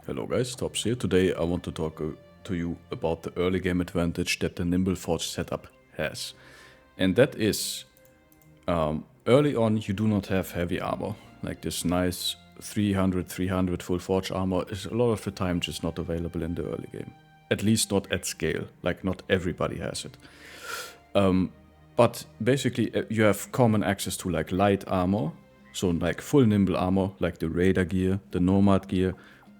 Hello guys, Tops here. Today I want to talk to you about the early game advantage that the Nimble Forge setup has. And that is, early on you do not have heavy armor. Like this nice 300 full forge armor is a lot of the time just not available in the early game. At least not at scale, like not everybody has it. But basically you have common access to like light armor, so like full nimble armor, like the Raider gear, the Nomad gear.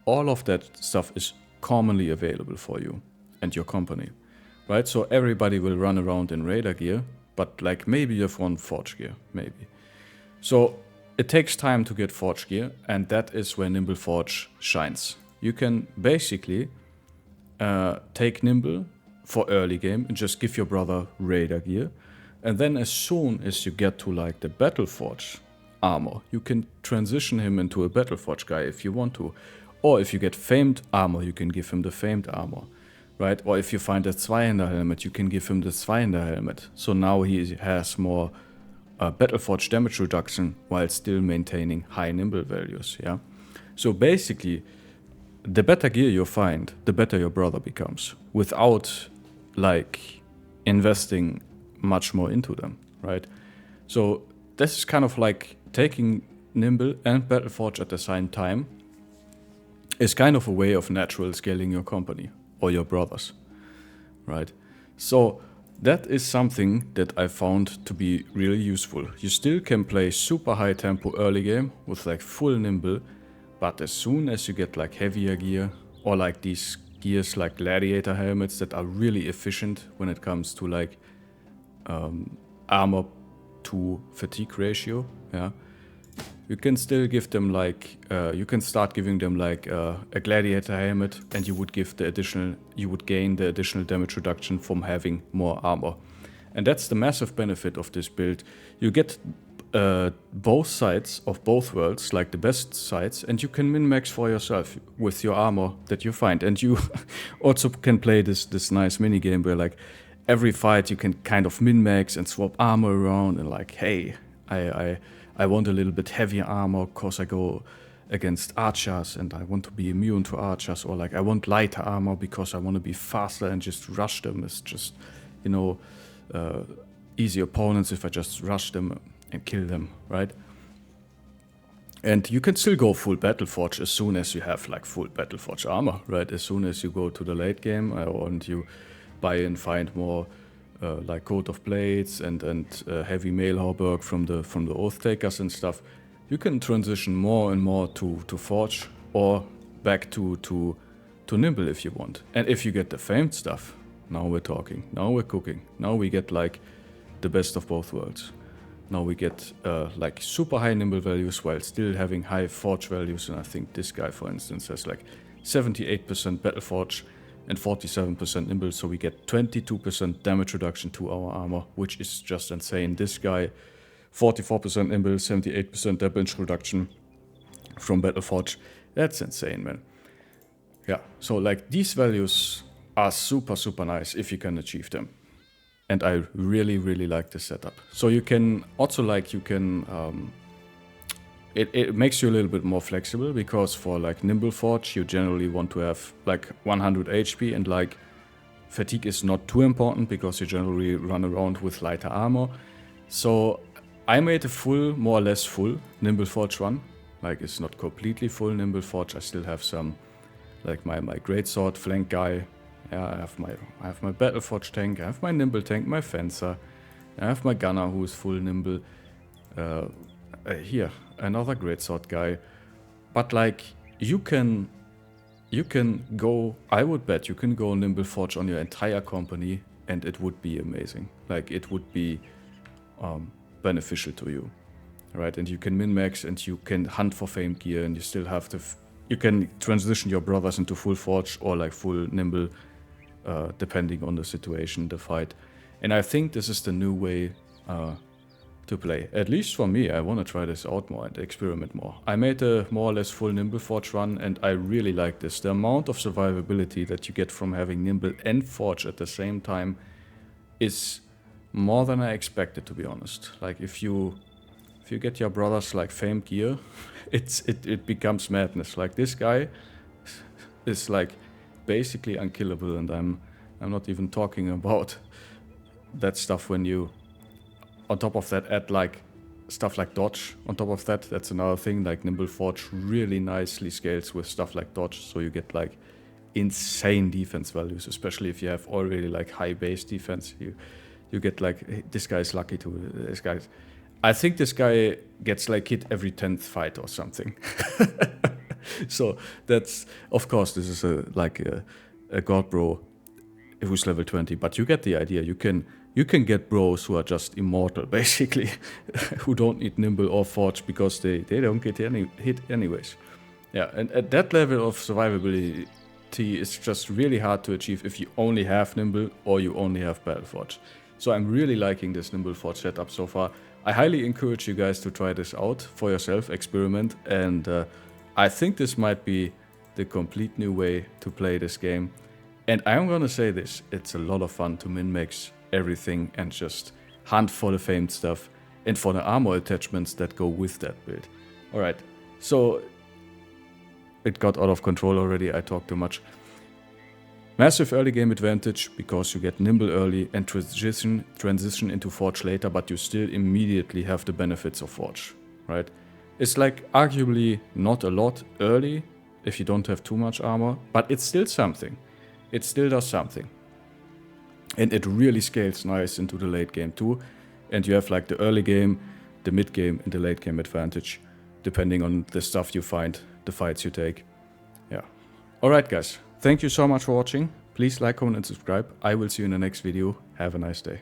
All of that stuff is commonly available for you and your company, right? So everybody will run around in Raider gear, but like maybe you have one Forge gear, maybe. So it takes time to get Forge gear, and that is where Nimble Forge shines. You can basically take Nimble for early game and just give your brother Raider gear, and then as soon as you get to like the Battle Forge armor, you can transition him into a Battle Forge guy if you want to. Or if you get famed armor, you can give him the famed armor, right? Or if you find a Zweihander helmet, you can give him the Zweihander helmet. So now he has more Battleforge damage reduction while still maintaining high nimble values, yeah? So basically, the better gear you find, the better your brother becomes, without like investing much more into them, right? So this is kind of like taking Nimble and Battleforge at the same time. Is kind of a way of natural scaling your company or your brothers, right? So that is something that I found to be really useful. You still can play super high tempo early game with like full nimble, but as soon as you get like heavier gear or like these gears like gladiator helmets that are really efficient when it comes to like armor to fatigue ratio, yeah. You can still give them like, you can start giving them like a gladiator helmet, and you would gain the additional damage reduction from having more armor. And that's the massive benefit of this build. You get both sides of both worlds, like the best sides, and you can min-max for yourself with your armor that you find. And you also can play this nice minigame where like every fight you can kind of min-max and swap armor around and like, hey, I want a little bit heavier armor because I go against archers and I want to be immune to archers, or like I want lighter armor because I want to be faster and just rush them. It's just, you know, easy opponents if I just rush them and kill them, right? And you can still go full Battleforge as soon as you have like full Battleforge armor, right? As soon as you go to the late game and you buy and find more like Coat of Blades and heavy mail hauberk from the Oath Takers and stuff, you can transition more and more to Forge or back to Nimble if you want. And if you get the famed stuff, now we're talking, now we're cooking, now we get like the best of both worlds. Now we get like super high Nimble values while still having high Forge values, and I think this guy for instance has like 78% Battleforge and 47% nimble, so we get 22% damage reduction to our armor, which is just insane. This guy, 44% nimble, 78% damage reduction from Battleforge. That's insane, man. Yeah, so like these values are super, super nice if you can achieve them. And I really, really like this setup. So you can also like, it makes you a little bit more flexible, because for like Nimble Forge you generally want to have like 100 HP, and like fatigue is not too important because you generally run around with lighter armor. So I made a full, more or less full Nimble Forge run. Like it's not completely full Nimble Forge. I still have some like my greatsword flank guy. Yeah, I have my Battle Forge tank. I have my Nimble tank, my fencer. I have my gunner who is full nimble. Here, another greatsword guy. But like you can go, I would bet you can go Nimble Forge on your entire company and it would be amazing. Like it would be beneficial to you, right? And you can min-max and you can hunt for famed gear, and you still have you can transition your brothers into full Forge or like full Nimble, depending on the situation, the fight. And I think this is the new way to play. At least for me, I want to try this out more and experiment more. I made a more or less full Nimble Forge run, and I really like this. The amount of survivability that you get from having Nimble and Forge at the same time is more than I expected, to be honest. Like if you get your brothers like famed gear, it becomes madness. Like this guy is like basically unkillable, and I'm not even talking about that stuff when you, on top of that, add like stuff like dodge. On top of that, that's another thing, like Nimble Forge really nicely scales with stuff like dodge, so you get like insane defense values, especially if you have already like high base defense. You get like, hey, this guy's lucky to, this guy's, I think this guy gets like hit every 10th fight or something. So that's, of course, this is a god bro who's level 20, but you get the idea. You can get bros who are just immortal, basically, who don't need Nimble or Forge because they don't get hit anyways. Yeah, and at that level of survivability, is just really hard to achieve if you only have Nimble or you only have Battle Forge. So I'm really liking this Nimble Forge setup so far. I highly encourage you guys to try this out for yourself, experiment, and I think this might be the complete new way to play this game. And I'm gonna say this, it's a lot of fun to min-max everything and just hunt for the famed stuff and for the armor attachments that go with that build. Alright, so it got out of control already, I talked too much. Massive early game advantage because you get Nimble early and transition into Forge later, but you still immediately have the benefits of Forge, right? It's like arguably not a lot early if you don't have too much armor, but it's still something. It still does something. And it really scales nice into the late game too. And you have like the early game, the mid game, and the late game advantage, depending on the stuff you find, the fights you take. Yeah. Alright guys, thank you so much for watching. Please like, comment, and subscribe. I will see you in the next video. Have a nice day.